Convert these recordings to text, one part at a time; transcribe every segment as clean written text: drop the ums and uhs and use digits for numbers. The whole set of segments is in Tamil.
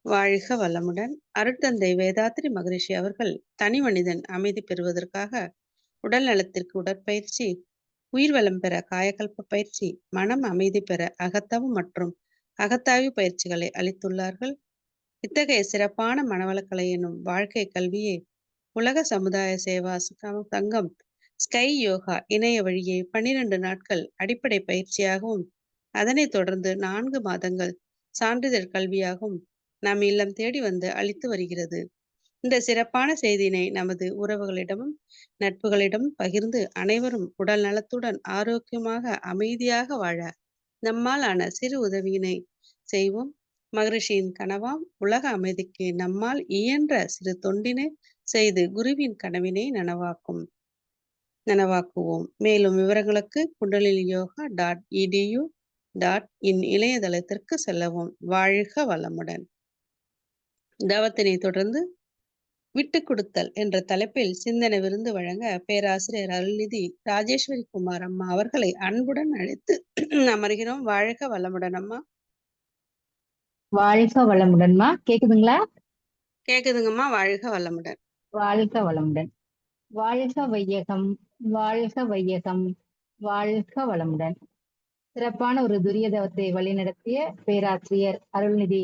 வாழ்க வளமுடன். அருட்தந்தை வேதாத்ரி மகரிஷி அவர்கள் தனி மனிதன் அமைதி பெறுவதற்காக உடல் நலத்திற்கு உடற்பயிற்சி, உயிர் வளம் பெற காயகல்ப பயிற்சி, மனம் அமைதி பெற அகத்தவம் மற்றும் அகத்தாய்வு பயிற்சிகளை அளித்துள்ளார்கள். இத்தகைய சிறப்பான மனவளக்கலை எனும் வாழ்க்கை கல்வியை உலக சமுதாய சேவா சங்கம் ஸ்கை யோகா இணைய வழியே 12 நாட்கள் அடிப்படை பயிற்சியாகவும், அதனைத் தொடர்ந்து 4 மாதங்கள் சான்றிதழ் கல்வியாகவும் நம் இல்லம் தேடி வந்து அளித்து வருகிறது. இந்த சிறப்பான செய்தியினை நமது உறவுகளிடமும் நட்புகளிடமும் பகிர்ந்து அனைவரும் உடல் நலத்துடன் ஆரோக்கியமாக அமைதியாக வாழ நம்மால் ஆன சிறு உதவியினை செய்வோம். மகரிஷியின் கனவாம் உலக அமைதிக்கு நம்மால் இயன்ற சிறு தொண்டினை செய்து குருவின் கனவினை நனவாக்குவோம். மேலும் விவரங்களுக்கு kundaliniyoga.edu.in இணையதளத்திற்கு செல்லவும். வாழ்க வளமுடன். தவத்தினை தொடர்ந்து விட்டுக் கொடுத்தல் என்ற தலைப்பில் சிந்தனை விருந்து வழங்க பேராசிரியர் அருள்நிதி ராஜேஸ்வரி குமார் அம்மா அவர்களை அன்புடன் அழைத்து அமர்கிறோம். வாழ்க வளமுடன் அம்மா. வாழ்க வளமுடன்மா. கேக்குதுங்களா? கேக்குதுங்கம்மா. வாழ்க வளமுடன். வாழ்க வளமுடன். வாழ்க வையகம், வாழ்க வையகம், வாழ்க வளமுடன். சிறப்பான ஒரு துரிய தவத்தை வழிநடத்திய பேராசிரியர் அருள்நிதி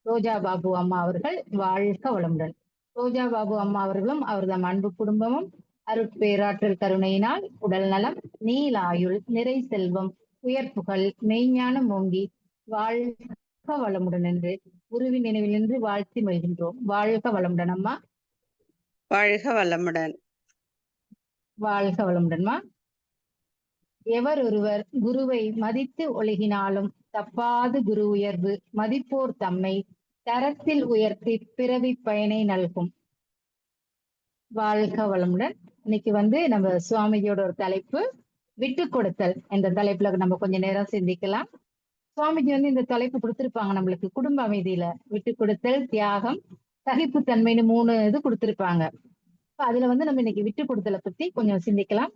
ரோஜா பாபு அம்மா அவர்கள் வாழ்க வளமுடன். ரோஜா பாபு அம்மா அவர்களும் அவரது அன்பு குடும்பமும் அருட்பேராற்றல் கருணையினால் உடல் நலம், நீலாயுள், நிறை செல்வம், உயர்ப்புகள், மெய்ஞானம் ஓங்கி வாழ்க வளமுடன் என்று குருவின் நினைவில் நின்று வாழ்த்தி மகிழ்கின்றோம். வாழ்க வளமுடன் அம்மா. வாழ்க வளமுடன். வாழ்க வளமுடன்மா. எவர் ஒருவர் குருவை மதித்து ஒழுகினாலும் தப்பாது குரு உயர்வு மதிப்போர் தம்மை தரத்தில் உயர்த்தி பிறவி பயனை நல்கும். வாழ்க வளமுடன். இன்னைக்கு நம்ம சுவாமிஜியோட ஒரு தலைப்பு விட்டு கொடுத்தல் என்ற தலைப்புல நம்ம கொஞ்ச நேரம் சிந்திக்கலாம். சுவாமிஜி இந்த தலைப்பு கொடுத்திருப்பாங்க நம்மளுக்கு. குடும்ப அமைதியில விட்டு கொடுத்தல், தியாகம், சகிப்புத்தன்மைன்னு 3 இது கொடுத்திருப்பாங்க. அதுல நம்ம இன்னைக்கு விட்டு கொடுத்தலை பத்தி கொஞ்சம் சிந்திக்கலாம்.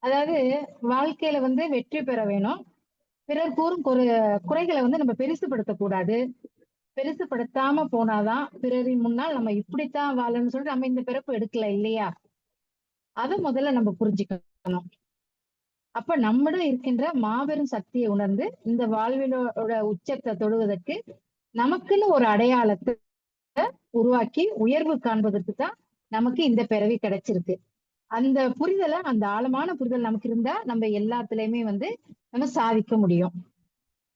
அதாவது வாழ்க்கையில வெற்றி பெற வேணும். பிறர் கூறும் குறைகளை நம்ம பெருசுபடுத்தக்கூடாது. பெருசுபடுத்தாம போனாதான் பிறரின் முன்னால் நம்ம இப்படித்தான் வாழணும்னு சொல்லிட்டு நம்ம இந்த பிறப்பு எடுக்கல இல்லையா? அதை முதல்ல நம்ம புரிஞ்சுக்கணும். அப்ப நம்மிடம் இருக்கின்ற மாபெரும் சக்தியை உணர்ந்து இந்த வாழ்விலோட உச்சத்தை தொடுவதற்கு நமக்குன்னு ஒரு அடையாளத்தை உருவாக்கி உயர்வு காண்பதற்கு தான் நமக்கு இந்த பிறவி கிடைச்சிருக்கு. அந்த புரிதலை, அந்த ஆழமான புரிதல் நமக்கு இருந்தா நம்ம எல்லாத்துலயுமே நம்ம சாதிக்க முடியும்.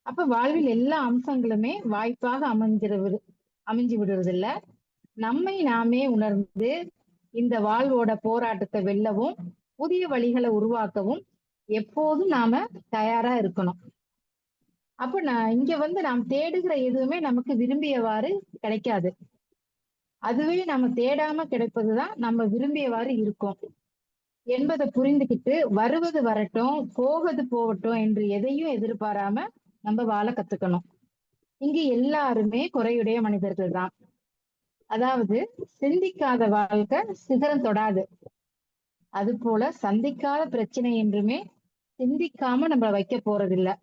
அப்ப வாழ்வில் எல்லா அம்சங்களுமே வாய்ப்பாக அமைஞ்சு விடுறதில்ல. நம்மை நாமே உணர்ந்து இந்த வாழ்வோட போராட்டத்தை வெல்லவும் புதிய வழிகளை உருவாக்கவும் எப்போதும் நாம தயாரா இருக்கணும். அப்ப இங்க நாம் தேடுகிற எதுவுமே நமக்கு விரும்பியவாறு கிடைக்காது. அதுவே நம்ம தேடாம கிடைப்பதுதான் நம்ம விரும்பியவாறு இருக்கும் என்பதை புரிந்துகிட்டு வருவது வரட்டும், போவது போகட்டும் என்று எதையும் எதிர்பாராம நம்ம வாழ கத்துக்கணும். இங்கு எல்லாருமே குறையுடைய மனிதர்கள் தான். அதாவது சிந்திக்காத வாழ்க்கை சிகரம் தொடாது. அது போல சந்திக்காத பிரச்சனை என்றுமே சிந்திக்காம நம்ம வைக்க போறதில்லை.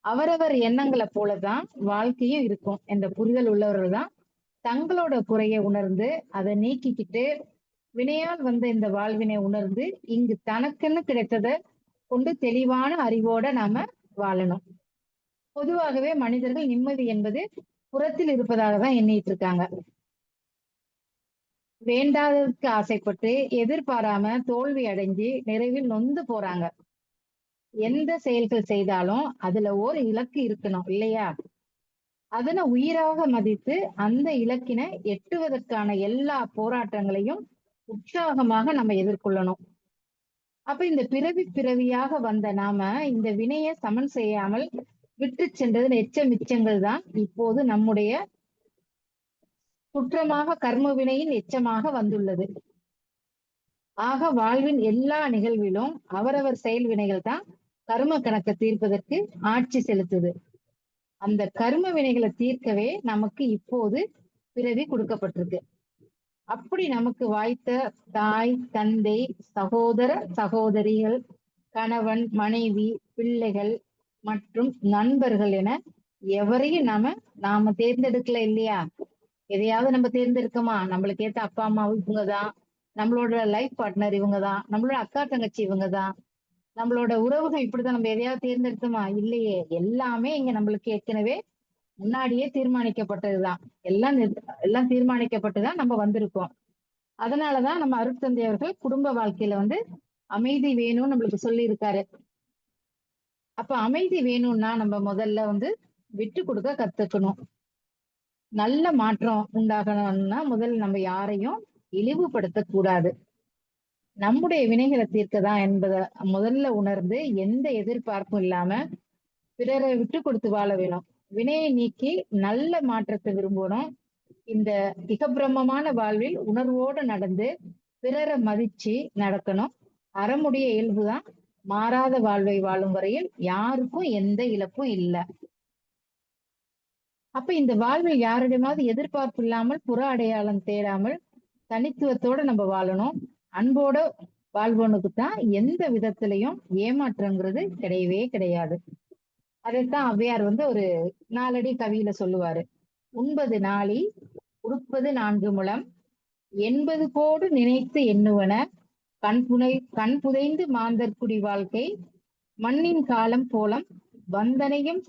அவரவர் எண்ணங்களை போலதான் வாழ்க்கையும் இருக்கும் என்ற புரிதல் உள்ளவர்கள் தான் தங்களோட குறையை உணர்ந்து அதை நீக்கிக்கிட்டு வினையால் வந்த இந்த வாழ்வினை உணர்ந்து இங்கு தனக்குன்னு கிடைத்ததை கொண்டு தெளிவான அறிவோட நாம வாழணும். பொதுவாகவே மனிதர்கள் நிம்மதி என்பது புறத்தில் இருப்பதாக தான் எண்ணிட்டு இருக்காங்க. வேண்டாததுக்கு ஆசைப்பட்டு எதிர்பாராம தோல்வி அடைஞ்சு நிறைவில் நொந்து போறாங்க. எந்த செயல்கள் செய்தாலும் அதுல ஒரு இலக்கு இருக்கணும் இல்லையா? அதனை உயிராக மதித்து அந்த இலக்கினை எட்டுவதற்கான எல்லா போராட்டங்களையும் உற்சாகமாக நம்ம எதிர்கொள்ளணும். அப்ப இந்த பிறவியாக வந்த நாம இந்த வினையை சமன் செய்யாமல் விட்டு சென்றது எச்ச மிச்சங்கள் தான் இப்போது நம்முடைய குற்றமாக கர்ம வினையின் எச்சமாக வந்துள்ளது. ஆக வாழ்வின் எல்லா நிகழ்விலும் அவரவர் செயல் வினைகள் தான் கர்ம கணக்கை தீர்ப்பதற்கு ஆட்சி செலுத்துது. அந்த கர்ம வினைகளை தீர்க்கவே நமக்கு இப்போது பிறவி கொடுக்கப்பட்டிருக்கு. அப்படி நமக்கு வாய்த்த தாய், தந்தை, சகோதர சகோதரிகள், கணவன், மனைவி, பிள்ளைகள் மற்றும் நண்பர்கள் என எவரையும் நாம தேர்ந்தெடுக்கல இல்லையா? எதையாவது நம்ம தேர்ந்தெடுக்கமா? நம்மளுக்கு ஏத்த அப்பா அம்மாவும் இவங்கதான், நம்மளோட லைஃப் பார்ட்னர் இவங்கதான், நம்மளோட அக்கா தங்கச்சி இவங்கதான், நம்மளோட உறவுகள் இப்படிதான். நம்ம எதையாவது தேர்ந்தெடுத்தோமா? இல்லையே. எல்லாமே இங்க நம்மளுக்கு ஏற்கனவே முன்னாடியே தீர்மானிக்கப்பட்டதுதான். எல்லாம் தீர்மானிக்கப்பட்டுதான் நம்ம வந்திருக்கோம். அதனாலதான் நம்ம அருட்தந்தை அவர்கள் குடும்ப வாழ்க்கையில வந்து அமைதி வேணும்னு நம்மளுக்கு சொல்லி இருக்காரு. அப்ப அமைதி வேணும்னா நம்ம முதல்ல வந்து விட்டு கொடுக்க கத்துக்கணும். நல்ல மாற்றம் உண்டாகணும்னா முதல்ல நம்ம யாரையும் இழிவுபடுத்த கூடாது. நம்முடைய வினைகளை தீர்க்கதான் என்பதை முதல்ல உணர்ந்து எந்த எதிர்பார்ப்பும் இல்லாம பிறரை விட்டு கொடுத்து வாழ வேணும். வினையை நீக்கி நல்ல மாற்றத்தை விரும்பணும். இந்த இகபிரமமான வாழ்வில் உணர்வோடு நடந்து பிறரை மதிச்சு நடக்கணும். அறமுடைய இயல்புதான் மாறாத வாழ்வை வாழும் வரையில் யாருக்கும் எந்த இழப்பும் இல்லை. அப்ப இந்த வாழ்வில் யாரிடமாவது எதிர்பார்ப்பு இல்லாமல் புற அடையாளம் தேடாமல் தனித்துவத்தோட நம்ம வாழணும். அன்போட வாழ்வனுக்கு தான் எந்த விதத்திலையும் ஏமாற்றங்கிறது கிடையவே கிடையாது. அதைத்தான் ஔவையார் வந்து ஒரு 4 அடி கவியில சொல்லுவாரு. உண்பது நாழி, உடுப்பது 4 முழம், 80 கோடு நினைத்து எண்ணுவன, கண் புதைந்து மாந்தர்குடி வாழ்க்கை, மண்ணின் காலம் போலம், வந்தனையும்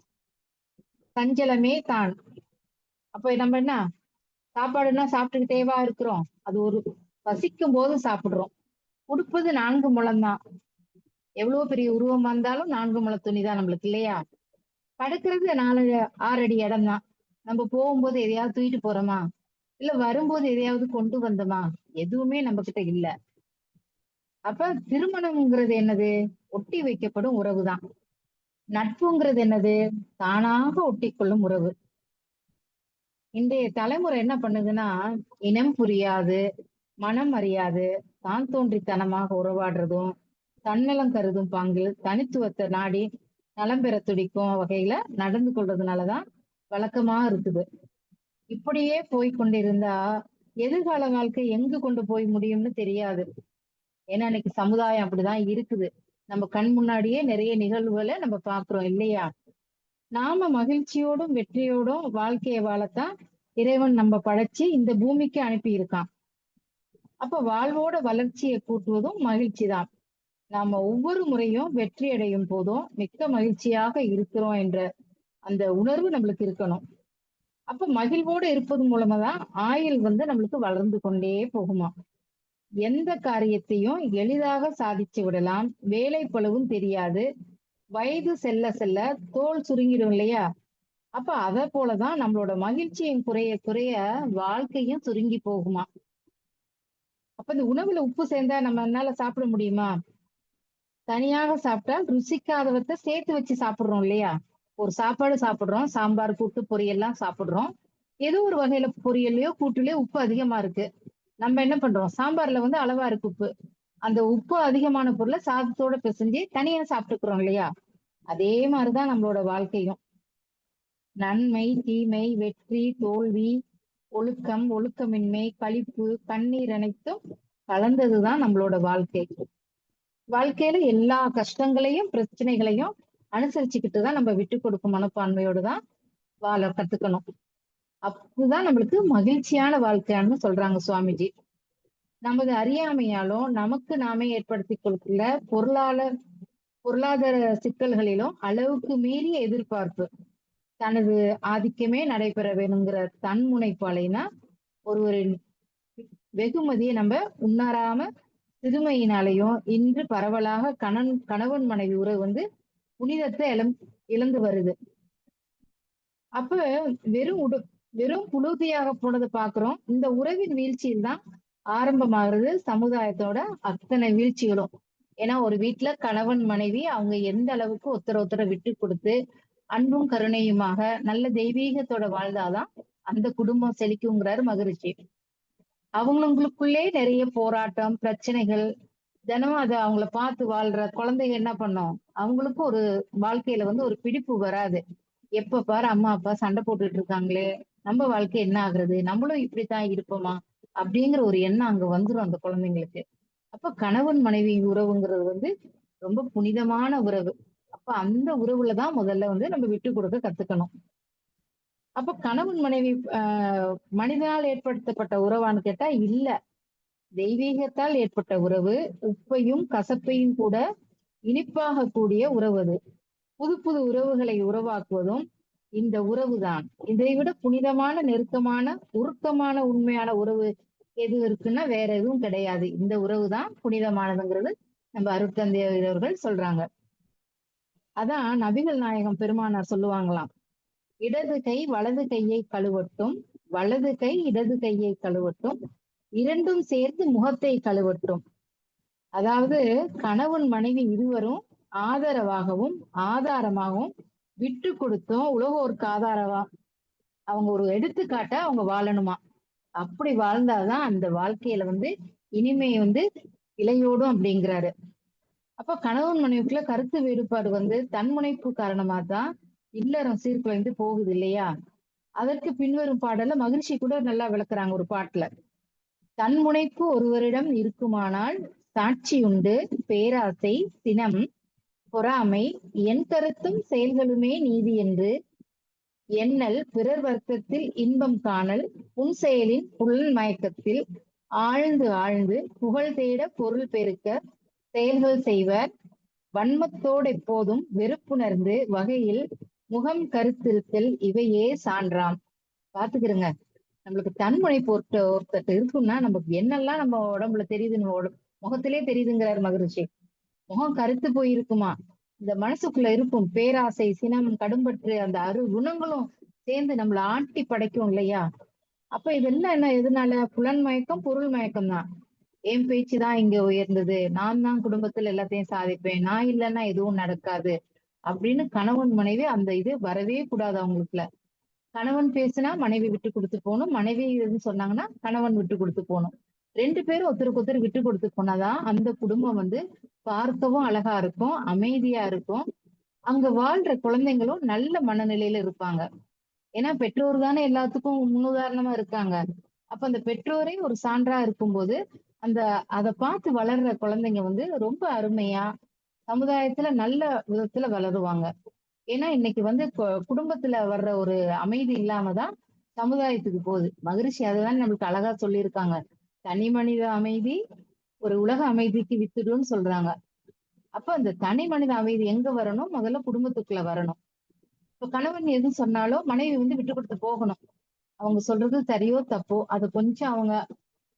சஞ்சலமே தான். அப்ப நம்ம என்ன சாப்பாடுன்னா சாப்பிட்டுக்கிட்டேவா இருக்கிறோம்? அது ஒரு பசிக்கும் போது சாப்பிடுறோம். உடுப்பது 4 முழம் தான். எவ்வளவு பெரிய உருவமா இருந்தாலும் 4 முழ துணிதான் நம்மளுக்கு இல்லையா? படுக்கிறது 6 அடி இடம் தான். நம்ம போகும்போது எதையாவது தூக்கிட்டு போறோமா? இல்ல வரும்போது எதையாவது கொண்டு வந்தோமா? எதுவுமே நம்ம கிட்ட இல்ல. அப்ப திருமணம்ங்கிறது என்னது? ஒட்டி வைக்கப்படும் உறவுதான். நட்புங்கிறது என்னது? தானாக ஒட்டிக்கொள்ளும் உறவு. இன்றைய தலைமுறை என்ன பண்ணுதுன்னா, இனம் புரியாது, மனம் அறியாது, தான் தோன்றித்தனமாக உறவாடுறதும், தன்னலம் கருதும் பாங்கில் தனித்துவத்தை நாடி நலம் பெற துடிக்கும் வகையில நடந்து கொள்றதுனாலதான் வழக்கமா இருக்குது. இப்படியே போய் கொண்டிருந்தா எதிர்கால வாழ்க்கை எங்கு கொண்டு போய் முடியும்னு தெரியாது. ஏன்னா இன்னைக்கு சமுதாயம் அப்படிதான் இருக்குது. நம்ம கண் முன்னாடியே நிறைய நிகழ்வுகளை நம்ம பாக்குறோம் இல்லையா? நாம மகிழ்ச்சியோடும் வெற்றியோடும் வாழ்க்கையை வாழத்தான் இறைவன் நம்ம படைச்சு இந்த பூமிக்கு அனுப்பி இருக்கான். அப்ப வாழ்வோட வளர்ச்சியை கூட்டுவதும் மகிழ்ச்சி தான். நாம ஒவ்வொரு முறையும் வெற்றி அடையும் போதும் மிக்க மகிழ்ச்சியாக இருக்கிறோம் என்ற அந்த உணர்வு நம்மளுக்கு இருக்கணும். அப்ப மகிழ்வோடு இருப்பது மூலமா தான் ஆயுள் வந்து நம்மளுக்கு வளர்ந்து கொண்டே போகுமா. எந்த காரியத்தையும் எளிதாக சாதிச்சு விடலாம். வேலை பளுவும் தெரியாது. வயது செல்ல செல்ல தோல் சுருங்கிடும் இல்லையா? அப்ப அத போலதான் நம்மளோட மகிழ்ச்சியும் குறைய குறைய வாழ்க்கையும் சுருங்கி போகுமா. அப்ப இந்த உணவுல உப்பு சேர்ந்தா நம்மளால சாப்பிட முடியுமா? தனியாக சாப்பிட்டா ருசிக்காதவத்தை சேர்த்து வச்சு சாப்பிடுறோம் இல்லையா? ஒரு சாப்பாடு சாப்பிடுறோம், சாம்பார் கூட்டு பொரியல்லாம் சாப்பிடுறோம். ஏதோ ஒரு வகையில பொரியலையோ கூட்டுலயோ உப்பு அதிகமா இருக்கு. நம்ம என்ன பண்றோம்? சாம்பார்ல வந்து அளவா இருக்கு உப்பு. அந்த உப்பு அதிகமான பொருளை சாதத்தோட பிசைஞ்சு தனியா சாப்பிட்டுக்கிறோம் இல்லையா? அதே மாதிரிதான் நம்மளோட வாழ்க்கையும். நன்மை, தீமை, வெற்றி, தோல்வி, ஒழுக்கம், ஒழுக்கமின்மை, களிப்பு, கண்ணீர் அனைத்தும் கலந்ததுதான் நம்மளோட வாழ்க்கை. வாழ்க்கையில எல்லா கஷ்டங்களையும் பிரச்சனைகளையும் அனுசரிச்சுக்கிட்டுதான் நம்ம விட்டு கொடுக்கும் மனப்பான்மையோடு தான் வாழ கத்துக்கணும். அப்பதான் நம்மளுக்கு மகிழ்ச்சியான வாழ்க்கைன்னு சொல்றாங்க சுவாமிஜி. நமது அறியாமையாலும் நமக்கு நாமே ஏற்படுத்தி கொடுக்கல பொருளாதார சிக்கல்களிலும் அளவுக்கு மீறிய எதிர்பார்ப்பு, தனது ஆதிக்கமே நடைபெற வேணுங்கிற தன்முனைப்பாளைனா ஒருவரின் வெகுமதியை நம்ம உணராம சிறுமையினாலையும் இன்று பரவலாக கணவன் மனைவி உறவு வந்து புனிதத்தை இழந்து வருது. அப்ப வெறும் வெறும் புழுதியாக போனதை பாக்குறோம். இந்த உறவின் வீழ்ச்சியில் தான் ஆரம்பமாகிறது சமுதாயத்தோட அத்தனை வீழ்ச்சிகளும். ஏன்னா ஒரு வீட்டுல கணவன் மனைவி அவங்க எந்த அளவுக்கு ஒருத்தர விட்டு கொடுத்து அன்பும் கருணையுமாக நல்ல தெய்வீகத்தோட வாழ்ந்தாதான் அந்த குடும்பம் செழிக்குங்கிறாரு மகரிஷி. அவங்களுக்குள்ளே நிறைய போராட்டம் பிரச்சனைகள் தினமும் அதை அவங்கள பார்த்து வாழ்ற குழந்தைங்க என்ன பண்ணும்? அவங்களுக்கும் ஒரு வாழ்க்கையில வந்து ஒரு பிடிப்பு வராது. எப்ப பாரு அம்மா அப்பா சண்டை போட்டுட்டு இருக்காங்களே, நம்ம வாழ்க்கை என்ன ஆகுறது, நம்மளும் இப்படித்தான் இருப்போமா அப்படிங்கிற ஒரு எண்ணம் அங்க வந்துடும் அந்த குழந்தைங்களுக்கு. அப்ப கணவன் மனைவி உறவுங்கிறது வந்து ரொம்ப புனிதமான உறவு. அப்ப அந்த உறவுலதான் முதல்ல வந்து நம்ம விட்டு கொடுக்க கத்துக்கணும். அப்ப கணவன் மனைவி மனிதனால் ஏற்படுத்தப்பட்ட உறவான்னு கேட்டா இல்ல. தெய்வீகத்தால் ஏற்பட்ட உறவு. உப்பையும் கசப்பையும் கூட இனிப்பாக கூடிய உறவு அது. புது புது உறவுகளை உருவாக்குவதும் இந்த உறவுதான். இதை விட புனிதமான, நெருக்கமான, உருக்கமான, உண்மையான உறவு எது இருக்குன்னா வேற எதுவும் கிடையாது. இந்த உறவுதான் புனிதமானதுங்கிறது நம்ம அருட்தந்தை அவர்கள் சொல்றாங்க. அதான் நபிகள் நாயகம் பெருமானார் சொல்லுவாங்களாம். இடது கை வலது கையை கழுவட்டும், வலது கை இடது கையை கழுவட்டும், இரண்டும் சேர்த்து முகத்தை கழுவட்டும். அதாவது கணவன் மனைவி இருவரும் ஆதரவாகவும் ஆதாரமாகவும் விட்டு கொடுத்தும் உலகோருக்கு ஆதாரமா அவங்க ஒரு எடுத்துக்காட்ட அவங்க வாழணுமா. அப்படி வாழ்ந்தாதான் அந்த வாழ்க்கையில இனிமை இலையோடும் அப்படிங்கிறாரு. அப்ப கணவன் மனைவிக்குள்ள கருத்து வேறுபாடு தன்முனைப்பு காரணமா தான் இல்லறம் சீர்குலைந்து போகுது இல்லையா. அதற்கு பின்வரும் பாடல மகிழ்ச்சி கூட நல்லா விளக்குறாங்க ஒரு பாட்டுல. தன்முனைப்பு ஒருவரிடம் இருக்குமானால் சாட்சி உண்டு பேராசை சினம் பொறாமை என் கருத்தும் செயல்களுமே நீதி என்று எண்ணல் பிறர் வர்க்கத்தில் இன்பம் காணல் புன் செயலின் புலன் மயக்கத்தில் ஆழ்ந்து ஆழ்ந்து புகழ் தேட பொருள் பெருக்க செயல்கள் செய்வர் வன்மத்தோடு எப்போதும் வெறுப்புணர்ந்து வகையில் முகம் கருத்திருத்தல் இவையே சான்றாம். பாத்துக்கிறங்க. நம்மளுக்கு தன்முனைப்பு ஒருத்தர் இருக்குன்னா நமக்கு என்னெல்லாம் நம்ம உடம்புல தெரியுது, நம்ம முகத்திலே தெரியுதுங்கிறார் மகிழ்ச்சி. முகம் கருத்து போயிருக்குமா, இந்த மனசுக்குள்ள இருக்கும் பேராசை சினம் கடும்பற்று அந்த குணங்களும் சேர்ந்து நம்மளை ஆட்டி படைக்கும் இல்லையா. அப்ப இதெல்லாம் என்ன எதனால? புலன் மயக்கம் பொருள் மயக்கம் தான். என் பேச்சுதான் இங்க உயர்ந்தது, நான் தான் குடும்பத்துல எல்லாத்தையும் சாதிப்பேன், நான் இல்லைன்னா எதுவும் நடக்காது அப்படின்னு கணவன் மனைவி அந்த இது வரவே கூடாது அவங்களுக்குள்ள. கணவன் பேசினா மனைவி விட்டு கொடுத்து போகணும், மனைவி எதுன்னு சொன்னாங்கன்னா கணவன் விட்டு கொடுத்து போகணும். ரெண்டு பேரும் ஒருத்தருக்கு ஒருத்தர் விட்டு கொடுத்து போனாதான் அந்த குடும்பம் பார்க்கவும் அழகா இருக்கும், அமைதியா இருக்கும். அங்க வாழ்ற குழந்தைங்களும் நல்ல மனநிலையில இருப்பாங்க. ஏன்னா பெற்றோர் தானே எல்லாத்துக்கும் முன்னுதாரணமா இருக்காங்க. அப்ப அந்த பெற்றோரே ஒரு சான்றா இருக்கும்போது அந்த அதை பார்த்து வளர்ற குழந்தைங்க ரொம்ப அருமையா சமுதாயத்துல நல்ல விதத்துல வளருவாங்க. ஏன்னா இன்னைக்கு குடும்பத்துல வர்ற ஒரு அமைதி இல்லாமதான் சமுதாயத்துக்கு போகுது. மகிழ்ச்சி அதுதான் நம்மளுக்கு அழகா சொல்லியிருக்காங்க. தனி மனித அமைதி ஒரு உலக அமைதிக்கு வித்துடுன்னு சொல்றாங்க. அப்ப அந்த தனி மனித அமைதி எங்க வரணும்? முதல்ல குடும்பத்துக்குள்ள வரணும். இப்ப கணவன் எது சொன்னாலும் மனைவி விட்டு கொடுத்து போகணும். அவங்க சொல்றது சரியோ தப்போ அதை கொஞ்சம் அவங்க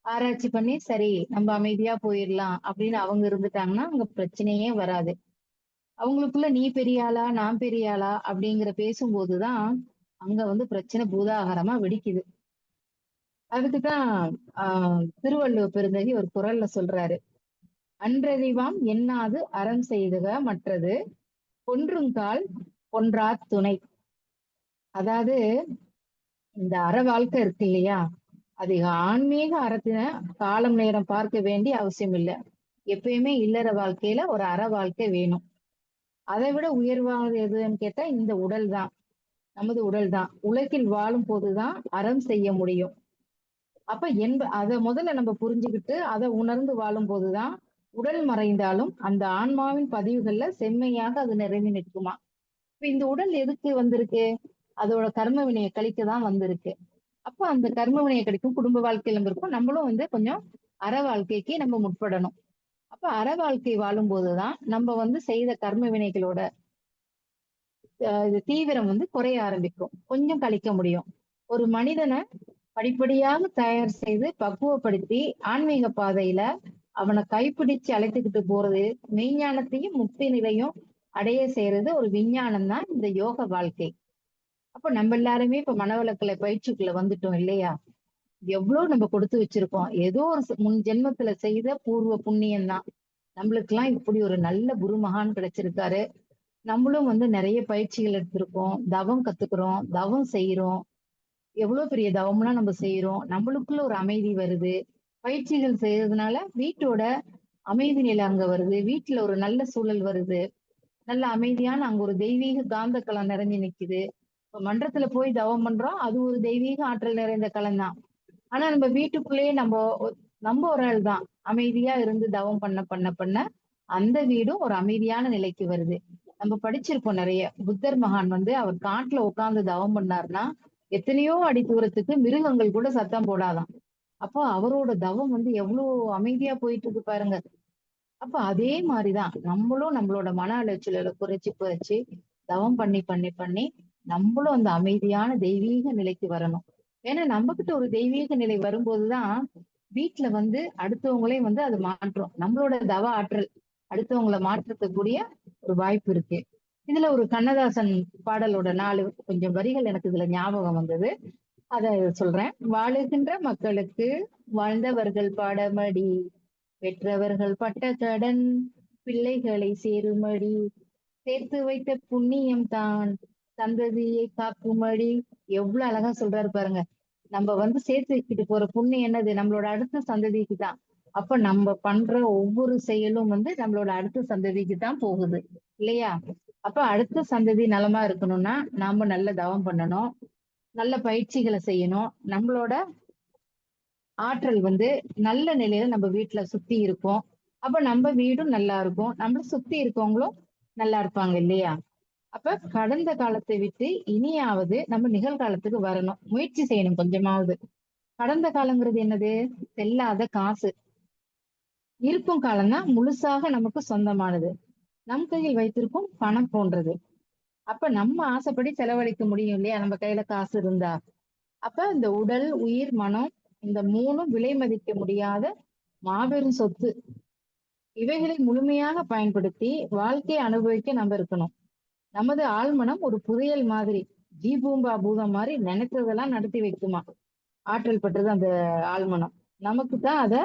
ஆராய்ச்சி பண்ணி சரி நம்ம அமைதியா போயிடலாம் அப்படின்னு அவங்க இருந்துட்டாங்கன்னா அங்க பிரச்சனையே வராது. அவங்களுக்குள்ள நீ பெரிய ஆளா நான் பெரிய ஆளா அப்படிங்கிற பேசும்போதுதான் அங்க பிரச்சனை பூதாகரமா வெடிக்குது. அதுக்குதான் திருவள்ளுவர் பெருந்தகை ஒரு குறள்ல சொல்றாரு, அன்றறிவாம் எண்ணாது அறம் செய்துக மற்றது கொன்றுங்கால் கொன்றா துணை. அதாவது இந்த அற வாழ்க்கை இருக்கு இல்லையா, அது ஆன்மீக அறத்தின காலம் நேரம் பார்க்க வேண்டிய அவசியம் இல்லை. எப்பயுமே இல்லற வாழ்க்கையில ஒரு அற வாழ்க்கை வேணும். அதை விட உயர்வானது எதுன்னு கேட்டா இந்த உடல் தான், நமது உடல் தான். உலகில் வாழும் போதுதான் அறம் செய்ய முடியும். அப்ப அதை முதல்ல நம்ம புரிஞ்சுக்கிட்டு அதை உணர்ந்து வாழும் போதுதான் உடல் மறைந்தாலும் அந்த ஆன்மாவின் பதிவுகள்ல செம்மையாக அது நிறைந்து நிற்குமா. இப்ப இந்த உடல் எதுக்கு வந்திருக்கு? அதோட கர்ம வினையை கழிக்கதான் வந்திருக்கு. அப்ப அந்த கர்ம வினையை கழிக்கும் குடும்ப வாழ்க்கையில இருக்கும். நம்மளும் கொஞ்சம் அற வாழ்க்கைக்கு நம்ம முற்படணும். அப்ப அற வாழ்க்கை வாழும் போதுதான் நம்ம செய்த கர்ம வினைகளோட தீவிரம் குறைய ஆரம்பிக்கும், கொஞ்சம் கழிக்க முடியும். ஒரு மனிதனை படிப்படியாக தயார் செய்து பக்குவப்படுத்தி ஆன்மீக பாதையில அவனை கைப்பிடிச்சு அழைத்துக்கிட்டு போறது, மெய்ஞானத்தையும் முக்தி நிலையும் அடைய செய்யறது ஒரு விஞ்ஞானம் தான் இந்த யோக வாழ்க்கை. அப்ப நம்ம எல்லாருமே இப்ப மனவளக்கலை பயிற்சிக்குள்ள வந்துட்டோம் இல்லையா. எவ்வளவு நம்ம கொடுத்து வச்சிருக்கோம். ஏதோ ஒரு முன் ஜென்மத்துல செய்த பூர்வ புண்ணியம் தான் நம்மளுக்கு எல்லாம் இப்படி ஒரு நல்ல குரு மகான் கிடைச்சிருக்காரு. நம்மளும் நிறைய பயிற்சிகள் எடுத்திருக்கோம், தவம் கத்துக்கிறோம், தவம் செய்யறோம். எவ்வளவு பெரிய தவம்லாம் நம்ம செய்யறோம். நம்மளுக்குள்ள ஒரு அமைதி வருது. பயிற்சிகள் செய்யறதுனால வீட்டோட அமைதி நிலை அங்க வருது, வீட்டுல ஒரு நல்ல சூழல் வருது, நல்ல அமைதியான அங்க ஒரு தெய்வீக காந்த களம் நிறைஞ்சு நிக்குது. இப்ப மன்றத்துல போய் தவம் பண்றோம், அது ஒரு தெய்வீக ஆற்றல் நிறைந்த களம் தான். ஆனா நம்ம வீட்டுக்குள்ளேயே நம்ம ஒரு ஆள் தான் அமைதியா இருந்து தவம் பண்ண பண்ண பண்ண அந்த வீடும் ஒரு அமைதியான நிலைக்கு வருது. நம்ம படிச்சிருப்போம் நிறைய. புத்தர் மகான் அவர் காட்டுல உட்கார்ந்து தவம் பண்ணாருன்னா எத்தனையோ அடி தூரத்துக்கு மிருகங்கள் கூட சத்தம் போடாதாம். அப்போ அவரோட தவம் வந்து எவ்வளவு அமைதியா போயிட்டு இருக்கு பாருங்க. அப்ப அதே மாதிரிதான் நம்மளும் நம்மளோட மன அலைச்சலை குறைச்சு குறைச்சு தவம் பண்ணி பண்ணி பண்ணி நம்மளும் அந்த அமைதியான தெய்வீக நிலைக்கு வரணும். ஏன்னா நம்ம கிட்ட ஒரு தெய்வீக நிலை வரும்போதுதான் வீட்டுல வந்து அடுத்தவங்களையும் வந்து அது மாற்றும். நம்மளோட தவ ஆற்றல் அடுத்தவங்களை மாற்றக்கூடிய ஒரு வாய்ப்பு இருக்கு. இதுல ஒரு கண்ணதாசன் பாடலோட 4 கொஞ்சம் வரிகள் எனக்கு இதுல ஞாபகம் வந்தது. அத சொல்றேன். வாழுகின்ற மக்களுக்கு வாழ்ந்தவர்கள் பாடமடி, பெற்றவர்கள் பட்ட கடன் பிள்ளைகளை சேருமடி, சேர்த்து வைத்த புண்ணியம் தான் சந்ததியை காக்குமடி. எவ்வளவு அழகா சொல்றாரு பாருங்க. நம்ம வந்து சேர்த்து வச்சுட்டு போற புண்ணியம் என்னது? நம்மளோட அடுத்த சந்ததிக்கு தான். அப்ப நம்ம பண்ற ஒவ்வொரு செயலும் வந்து நம்மளோட அடுத்த சந்ததிக்கு தான் போகுது, இல்லையா? அப்ப அடுத்த சந்ததி நலமா இருக்கணும்னா நாம நல்ல தவம் பண்ணணும், நல்ல பயிற்சிகளை செய்யணும். நம்மளோட ஆற்றல் வந்து நல்ல நிலையில நம்ம வீட்டுல சுத்தி இருக்கும். அப்ப நம்ம வீடும் நல்லா இருக்கும், நம்மள சுத்தி இருக்கவங்களும் நல்லா இருப்பாங்க, இல்லையா? அப்ப கடந்த காலத்தை விட்டு இனியாவது நம்ம நிகழ்காலத்துக்கு வரணும், முயற்சி செய்யணும் கொஞ்சமாவது. கடந்த காலங்கிறது என்னது? செல்லாத காசு. இருக்கும் காலம்தான் முழுசாக நமக்கு சொந்தமானது. நம் கையில் வைத்திருக்கும் பணம் போன்றது. அப்ப நம்ம ஆசைப்படி செலவழிக்க முடியும், இல்லையா? நம்ம கையில காசு இருந்தா. அப்ப இந்த உடல், உயிர், மனம், இந்த 3ம் விலை மதிக்க முடியாத மாபெரும் சொத்து. இவைகளை முழுமையாக பயன்படுத்தி வாழ்க்கையை அனுபவிக்க நம்ம இருக்கணும். நமது ஆழ்மனம் ஒரு புதையல் மாதிரி, ஜீபூம்பா பூதம் மாதிரி நினைத்ததெல்லாம் நடத்தி வைக்குமா. ஆற்றல் பெற்றது அந்த ஆழ்மனம். நமக்கு தான் அதை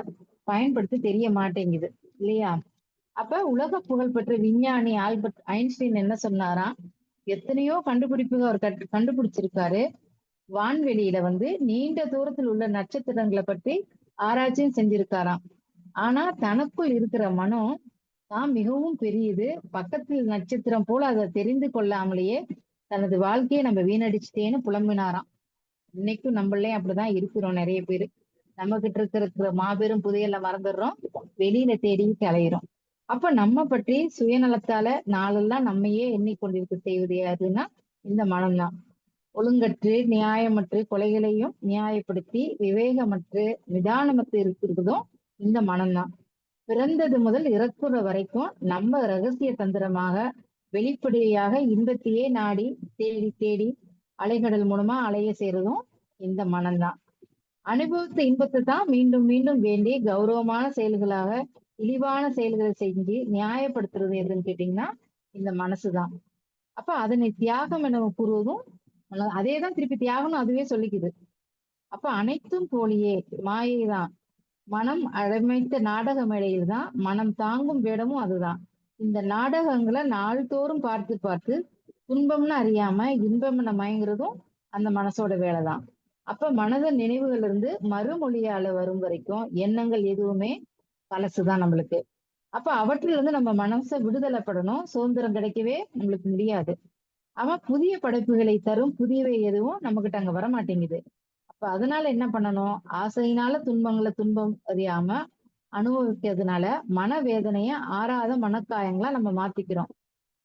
பயன்படுத்த தெரிய மாட்டேங்குது, இல்லையா? அப்ப உலக புகழ்பெற்ற விஞ்ஞானி ஆல்பர்ட் ஐன்ஸ்டீன் என்ன சொன்னாராம்? எத்தனையோ கண்டுபிடிப்புகள் அவர் கண்டுபிடிச்சிருக்காரு. வான்வெளியில வந்து நீண்ட தூரத்தில் உள்ள நட்சத்திரங்களை பற்றி ஆராய்ச்சியும் செஞ்சிருக்காராம். ஆனா தனக்குள் இருக்கிற மனம் தான் மிகவும் பெரியது, பக்கத்தில் நட்சத்திரம் போல அதை தெரிந்து கொள்ளாமலேயே தனது வாழ்க்கையை நம்ம வீணடிச்சிட்டேன்னு புலம்பினாராம். இன்னைக்கும் நம்மளே அப்படிதான் இருக்கிறோம் நிறைய பேரு. நம்ம கிட்ட இருக்கிற மாபெரும் புதையலை மறந்துடுறோம், வெளியில தேடிட்டு அலையிறோம். அப்ப நம்ம பற்றி சுயநலத்தால நாளெல்லாம் நம்மையே எண்ணிக்கொண்டிருக்க செய்வது யாருன்னா இந்த மனம்தான். ஒழுங்கற்று நியாயமற்று கொலைகளையும் நியாயப்படுத்தி விவேகமற்று நிதானமற்று இருக்கிறதும் இந்த மனம்தான். பிறந்தது முதல் இறக்குற வரைக்கும் நம்ம ரகசிய தந்திரமாக வெளிப்படையாக இன்பத்தையே நாடி தேடி தேடி அலைகடல் மூலமா அலைய செய்யறதும் இந்த மனம்தான். அனுபவித்த இன்பத்தை தான் மீண்டும் மீண்டும் வேண்டி கௌரவமான செயல்களாக இழிவான செயல்களை செஞ்சு நியாயப்படுத்துறது எதுன்னு கேட்டீங்கன்னா இந்த மனசுதான். அப்ப அதனை தியாகம் என கூறுவதும் அதேதான் திருப்பி தியாகம்னு அதுவே சொல்லிக்குது. அப்ப அனைத்தும் போலியே, மாயைதான். மனம் அழமைத்த நாடக மேடையில் தான் மனம் தாங்கும் வேடமும் அதுதான். இந்த நாடகங்களை நாள்தோறும் பார்த்து பார்த்து துன்பம்னு அறியாம இன்பம்னு மயங்குறதும் அந்த மனசோட வேலைதான். அப்ப மனத நினைவுகள் இருந்து மறுமொழியால வரும் வரைக்கும் எண்ணங்கள் எதுவுமே பழசுதான் நம்மளுக்கு. அப்ப அவற்றில இருந்து நம்ம மனசை விடுதலைப்படணும், சுதந்திரம் கிடைக்கவே நம்மளுக்கு முடியாது. அவன் புதிய படைப்புகளை தரும் புதியவை எதுவும் நம்ம கிட்ட அங்க வரமாட்டேங்குது. அப்ப அதனால என்ன பண்ணணும்? ஆசையினால துன்பம் அறியாம அனுபவிக்கிறதுனால மனவேதனைய ஆறாத மனக்காயங்களா நம்ம மாத்திக்கிறோம்.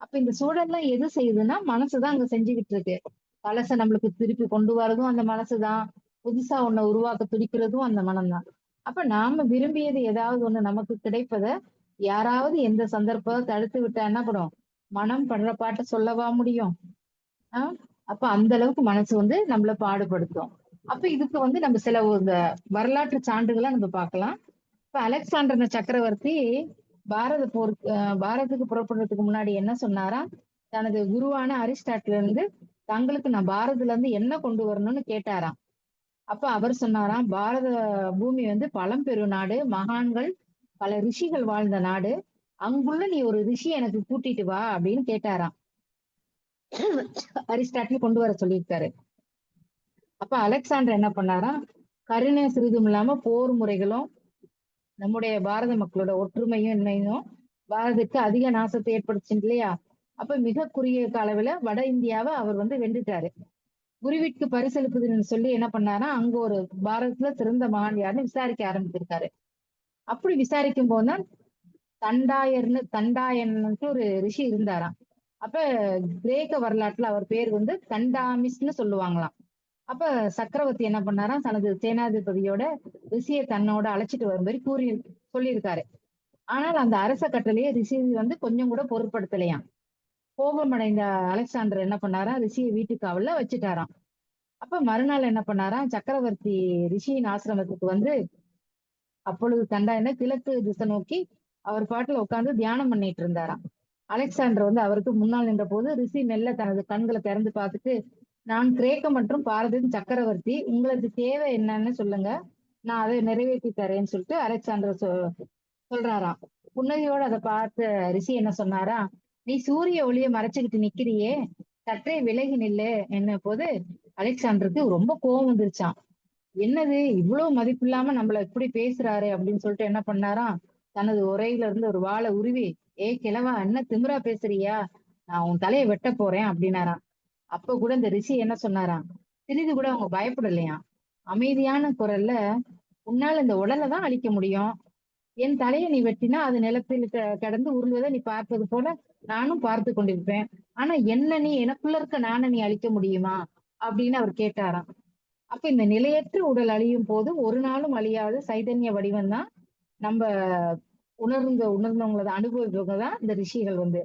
அப்ப இந்த சூழல்ல எது செய்யுதுன்னா மனசுதான் அங்க செஞ்சுக்கிட்டு இருக்கு. பழச நம்மளுக்கு திருப்பி கொண்டு வரதும் அந்த மனசுதான், புதுசா ஒண்ண உருவாக்க துடிக்கிறதும் அந்த மனம்தான். அப்ப நாம விரும்பியது ஏதாவது ஒண்ணு நமக்கு கிடைப்பத யாராவது எந்த சந்தர்ப்பத்தை தடுத்து விட்டா என்ன பண்ணும்? மனம் படுற பாட்டை சொல்லவா முடியும்? ஆஹ் அப்ப அந்த அளவுக்கு மனசு வந்து நம்மள பாடுபடுத்தும். அப்ப இதுக்கு வந்து நம்ம சில இந்த வரலாற்று சான்றுகளை நம்ம பார்க்கலாம். இப்ப அலெக்சாண்டர் சக்கரவர்த்தி பாரதத்துக்கு புறப்படுறதுக்கு முன்னாடி என்ன சொன்னாரா? தனது குருவான அரிஸ்டாட்டில இருந்து தங்களுக்கு நான் பாரதத்துல இருந்து என்ன கொண்டு வரணும்னு கேட்டாராம். அப்ப அவர் சொன்னாராம், பாரத பூமி வந்து பழம்பெரும் நாடு, மகான்கள் பல ரிஷிகள் வாழ்ந்த நாடு, அங்குள்ள நீ ஒரு ரிஷி எனக்கு கூட்டிட்டு வா அப்படின்னு கேட்டாராம். அரிஸ்டாட்டில் கொண்டு வர சொல்லியிருக்காரு. அப்ப அலெக்சாண்டர் என்ன பண்ணாரா? கருணை சிறிதும் இல்லாம போர் முறைகளும் நம்முடைய பாரத மக்களோட ஒற்றுமையும் இன்மையும் பாரதத்துக்கு அதிக நாசத்தை ஏற்படுச்சு, இல்லையா? அப்ப மிக குறுகிய காலத்துல வட இந்தியாவை அவர் வந்து வென்றுட்டாரு. குருவிற்கு பரிசளிப்பதுன்னு சொல்லி என்ன பண்ணாரா, அங்க ஒரு பாரதத்துல சிறந்த மகான் யாருன்னு விசாரிக்க ஆரம்பிச்சிருக்காரு. அப்படி விசாரிக்கும் போதுதான் தண்டாயன்னுட்டு ஒரு ரிஷி இருந்தாராம். அப்ப கிரேக்க வரலாற்றுல அவர் பேர் வந்து தண்டாமிஸ்ன்னு சொல்லுவாங்களாம். அப்ப சக்கரவர்த்தி என்ன பண்ணாராம், தனது சேனாதிபதியோட ரிஷியை தன்னோட அழைச்சிட்டு வரும்படி சொல்லியிருக்காரு. ஆனால் அந்த அரச கட்டளையை ரிஷி வந்து கொஞ்சம் கூட பொருட்படுத்தலையாம். கோபமடைந்த அலெக்சாண்டர் என்ன பண்ணாராம், ரிஷியை வீட்டு காவல்ல வச்சுட்டாராம். அப்ப மறுநாள் என்ன பண்ணாராம், சக்கரவர்த்தி ரிஷியின் ஆசிரமத்துக்கு வந்து அப்பொழுது தண்டாயுதனை கிழக்கு திசை நோக்கி அவர் பாட்டுல உட்கார்ந்து தியானம் பண்ணிட்டு இருந்தாராம். அலெக்சாண்டர் வந்து அவருக்கு முன்னால் நின்ற போது ரிஷி மெல்ல தனது கண்களை திறந்து பார்த்துட்டு, நான் கிரேக்க மற்றும் பாரதத்தின் சக்கரவர்த்தி, உங்களுக்கு தேவை என்னன்னு சொல்லுங்க, நான் அதை நிறைவேற்றி தரேன்னு சொல்லிட்டு அலெக்சாண்டர் சொல்றாராம். புன்னகையோட அதை பார்த்த ரிஷி என்ன சொன்னாரா, நீ சூரிய ஒளியை மறைச்சுக்கிட்டு நிக்கிறியே, சற்றே விலகி நில்லு என்ன போது அலெக்சாண்டருக்கு ரொம்ப கோவம் வந்துருச்சான். என்னது இவ்வளவு மதிப்பில்லாம நம்மள இப்படி பேசுறாரு அப்படின்னு சொல்லிட்டு என்ன பண்ணாராம், தனது உரையில இருந்து ஒரு வாளை உருவி, ஏ கிழவா என்ன திமிரா பேசுறியா, நான் உன் தலையை வெட்ட போறேன் அப்படின்னாராம். அப்ப கூட இந்த ரிஷி என்ன சொன்னாராம், சிறிது கூட அவங்க பயப்படலையாம். அமைதியான குரல்ல, உன்னால இந்த உடலை தான் அழிக்க முடியும், என் தலையை நீ வெட்டினா அது நிலத்தில் கிடந்து உருள்வதை நீ பார்ப்பது போல நானும் பார்த்து கொண்டிருப்பேன். ஆனா என்ன நீ எனக்குள்ள இருக்க நானை நீ அழிக்க முடியுமா அப்படின்னு அவர் கேட்டாராம். அப்ப இந்த நிலையற்ற உடல் அழியும் போது ஒரு நாளும் அழியாத சைதன்ய வடிவம் தான் நம்ம உணர்ந்தவங்கள அனுபவிப்பவங்க தான் இந்த ரிஷிகள் வந்து.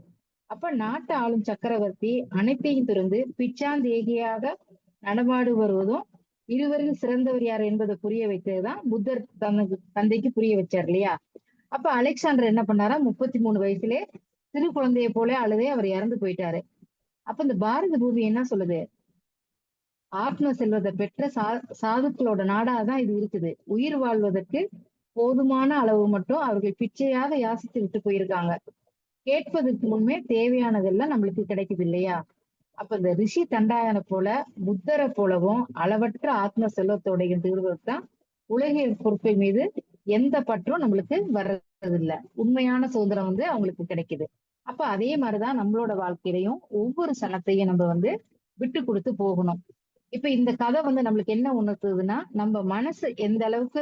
அப்ப நாட்டை ஆளும் சக்கரவர்த்தி அனைத்தையும் திறந்து பிச்சாந்தேகியாக நடமாடு வருவதும் இருவரில் சிறந்தவர் யார் என்பதை புரிய வைத்ததுதான் புத்தர் தனது தந்தைக்கு புரிய வச்சார் இல்லையா. அப்ப அலெக்சாண்டர் என்ன பண்ணாரா, 33 வயசுலே சிறு குழந்தையை போல அழுதே அவர் இறந்து போயிட்டாரு. அப்ப இந்த பாரத பூமி என்ன சொல்லுது, ஆத்ம செல்வத்தை பெற்ற சாதுக்களோட நாடாதான் இது இருக்குது. உயிர் வாழ்வதற்கு போதுமான அளவு மட்டும் அவர்கள் பிச்சையாக யாசித்து விட்டு போயிருக்காங்க. கேட்பதற்கு முன்னே தேவையானதெல்லாம் நம்மளுக்கு கிடைக்குது இல்லையா. அப்ப இந்த ரிஷி தண்டாயனை போல புத்தரை போலவும் அளவற்ற ஆத்ம செல்வத்தோடையும் தீர்வதுதான் உலகியல் பொறுப்பை மீது எந்த பற்றும் நம்மளுக்கு வர்றதில்ல. உண்மையான சுதந்திரம் வந்து அவங்களுக்கு கிடைக்குது. அப்ப அதே மாதிரிதான் நம்மளோட வாழ்க்கையிலையும் ஒவ்வொரு சனத்தையும் நம்ம வந்து விட்டு கொடுத்து போகணும். இப்ப இந்த கதை வந்து நம்மளுக்கு என்ன உணர்த்துதுன்னா, நம்ம மனசு எந்த அளவுக்கு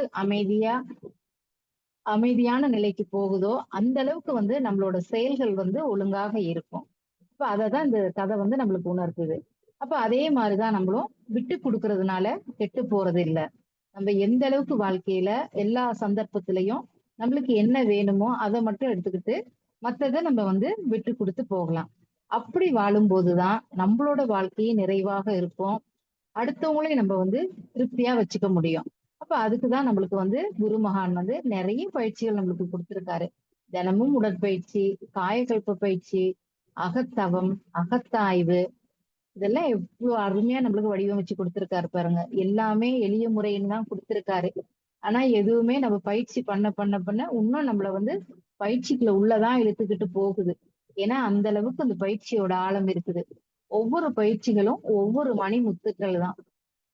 அமைதியான நிலைக்கு போகுதோ அந்த அளவுக்கு வந்து நம்மளோட செயல்கள் வந்து ஒழுங்காக இருக்கும். அப்ப அததான் இந்த கதை வந்து நம்மளுக்கு உணர்த்துது. அப்ப அதே மாதிரிதான் நம்மளும் விட்டு கொடுக்கறதுனால கெட்டு போறது இல்ல. நம்ம எந்த அளவுக்கு வாழ்க்கையில எல்லா சந்தர்ப்பத்திலையும் நம்மளுக்கு என்ன வேணுமோ அதை மட்டும் எடுத்துக்கிட்டு மத்ததை நம்ம வந்து விட்டு கொடுத்து போகலாம். அப்படி வாழும் போதுதான் நம்மளோட வாழ்க்கையே நிறைவாக இருக்கும். அடுத்தவங்களையும் நம்ம வந்து திருப்தியா வச்சுக்க முடியும். அப்ப அதுக்குதான் நம்மளுக்கு வந்து குரு மகான் வந்து நிறைய பயிற்சிகள் நம்மளுக்கு கொடுத்திருக்காரு. தினமும் உடற்பயிற்சி, காயகல்ப பயிற்சி, அகத்தவம், அகத்தாய்வு, இதெல்லாம் எவ்வளவு அருமையா நம்மளுக்கு வடிவமைச்சு கொடுத்திருக்காரு பாருங்க. எல்லாமே எளிய முறைன்னு தான் கொடுத்திருக்காரு. ஆனா எதுவுமே நம்ம பயிற்சி பண்ண பண்ண பண்ண இன்னும் நம்மள வந்து பயிற்சிக்குள்ள உள்ளதான் இழுத்துக்கிட்டு போகுது. ஏன்னா அந்த அளவுக்கு அந்த பயிற்சியோட ஆழம் இருக்குது. ஒவ்வொரு பயிற்சிகளும் ஒவ்வொரு மணி முத்துக்கள் தான்.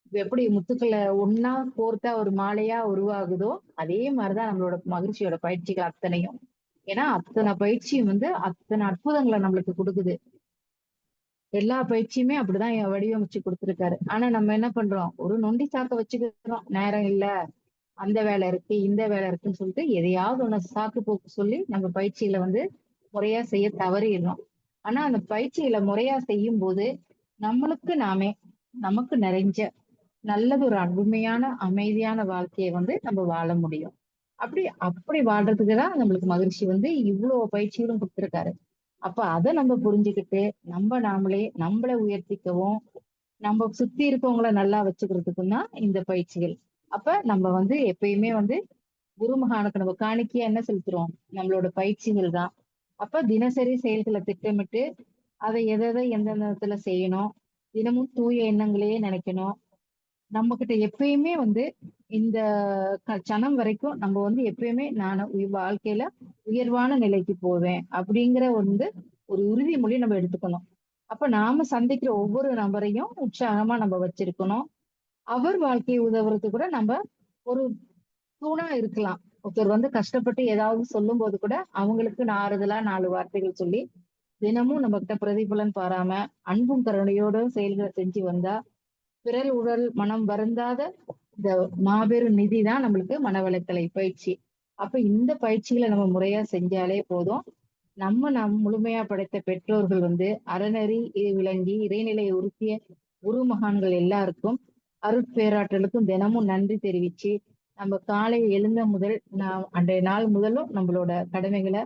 இப்ப எப்படி முத்துக்களை ஒன்னா கோர்த்தா ஒரு மாலையா உருவாகுதோ அதே மாதிரிதான் நம்மளோட மகிழ்ச்சியோட பயிற்சிகள் அத்தனையும். ஏன்னா அத்தனை பயிற்சியும் வந்து அத்தனை அற்புதங்களை நம்மளுக்கு கொடுக்குது. எல்லா பயிற்சியுமே அப்படிதான் வடிவமைச்சு கொடுத்திருக்காரு. ஆனா நம்ம என்ன பண்றோம், ஒரு நொண்டி சாக்க வச்சுக்கிறோம், நேரம் இல்ல, அந்த வேலை இருக்கு இந்த வேலை இருக்குன்னு சொல்லிட்டு எதையாவது ஒண்ணு சாக்கு போக்கு சொல்லி நம்ம பயிற்சிகளை வந்து முறையா செய்ய தவறிடுறோம். ஆனா அந்த பயிற்சிகளை முறையா செய்யும் போது நம்மளுக்கு நாமே நமக்கு நிறைஞ்ச நல்லது ஒரு அருமையான அமைதியான வாழ்க்கையை வந்து நம்ம வாழ முடியும். அப்படி அப்படி வாழ்றதுக்குதான் நம்மளுக்கு மகிழ்ச்சி வந்து இவ்வளவு பயிற்சிகளும் கொடுத்திருக்காரு. அப்ப அதை நம்ம புரிஞ்சுக்கிட்டு நாமளே நம்மளை உயர்த்திக்கவும் நம்ம சுத்தி இருக்கவங்கள நல்லா வச்சுக்கிறதுக்கும் தான் இந்த பயிற்சிகள். அப்ப நம்ம வந்து எப்பயுமே வந்து குருமகானுக்கு நம்ம காணிக்கையா என்ன செலுத்துறோம், நம்மளோட பயிற்சிகள் தான். அப்ப தினசரி செயல்களை திட்டமிட்டு அதை எதை எந்த நேரத்துல செய்யணும், தினமும் தூய எண்ணங்களையே நினைக்கணும். நம்ம கிட்ட எப்பயுமே வந்து இந்த சனம் வரைக்கும் நம்ம வந்து எப்பயுமே நான் வாழ்க்கையில உயர்வான நிலைக்கு போவேன் அப்படிங்கிற வந்து ஒரு உறுதிமொழி நம்ம எடுத்துக்கணும். அப்ப நாம சந்திக்கிற ஒவ்வொரு நபரையும் உற்சாகமா நம்ம வச்சிருக்கணும். அவர் வாழ்க்கையை உதவுறது கூட நம்ம ஒரு தூணா இருக்கலாம். ஒருத்தர் வந்து கஷ்டப்பட்டு ஏதாவது சொல்லும் போது கூட அவங்களுக்கு ஆறுதலா 4 வார்த்தைகள் சொல்லி தினமும் நம்ம கிட்ட பிரதிபலன் பாராம அன்பும் கருணையோட செயல்களை செஞ்சு வந்தா பிறர் உடல் மனம் வருந்தாத இந்த மாபெரும் நிதி தான் நம்மளுக்கு மனவளக்கலை பயிற்சி. அப்ப இந்த பயிற்சிகளை நம்ம முறையா செஞ்சாலே போதும். நம் முழுமையா படைத்த பெற்றோர்கள் வந்து அறநெறி விளங்கி இறைநிலையை உறுத்திய குரு மகான்கள் எல்லாருக்கும் அருட்பேராற்றலுக்கும் தினமும் நன்றி தெரிவிச்சு நம்ம காலை எழுந்த முதல் அன்றைய நாள் முதலும் நம்மளோட கடமைகளை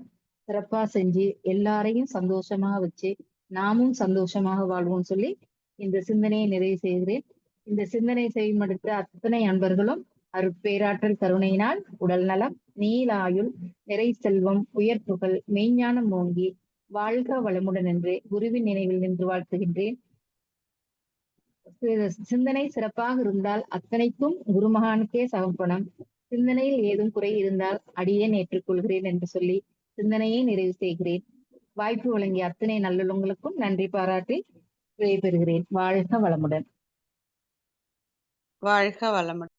சிறப்பா செஞ்சு எல்லாரையும் சந்தோஷமா வச்சு நாமும் சந்தோஷமாக வாழ்வோம்னு சொல்லி இந்த சிந்தனையை நிறைவு செய்கிறேன். இந்த சிந்தனை செய்மடுத்த அத்தனை அன்பர்களும் அருட்பேராற்றல் கருணையினால் உடல் நலம், நீலாயுள், நிறை செல்வம், உயர் புகழ், மெய்ஞானம் ஓங்கி வாழ்க வளமுடன் என்று குருவின் நினைவில் நின்று வாழ்த்துகின்றேன். சிந்தனை சிறப்பாக இருந்தால் அத்தனைக்கும் குருமகானுக்கே சமர்ப்பணம். சிந்தனையில் ஏதும் குறை இருந்தால் அடியேன் ஏற்றுக்கொள்கிறேன் என்று சொல்லி சிந்தனையை நிறைவு செய்கிறேன். வாய்ப்பு வழங்கிய அத்தனை நல்லுள்ளங்களுக்கும் நன்றி பாராட்டி விடைபெறுகிறேன். வாழ்க வளமுடன். வாழ்க வளமுடன்.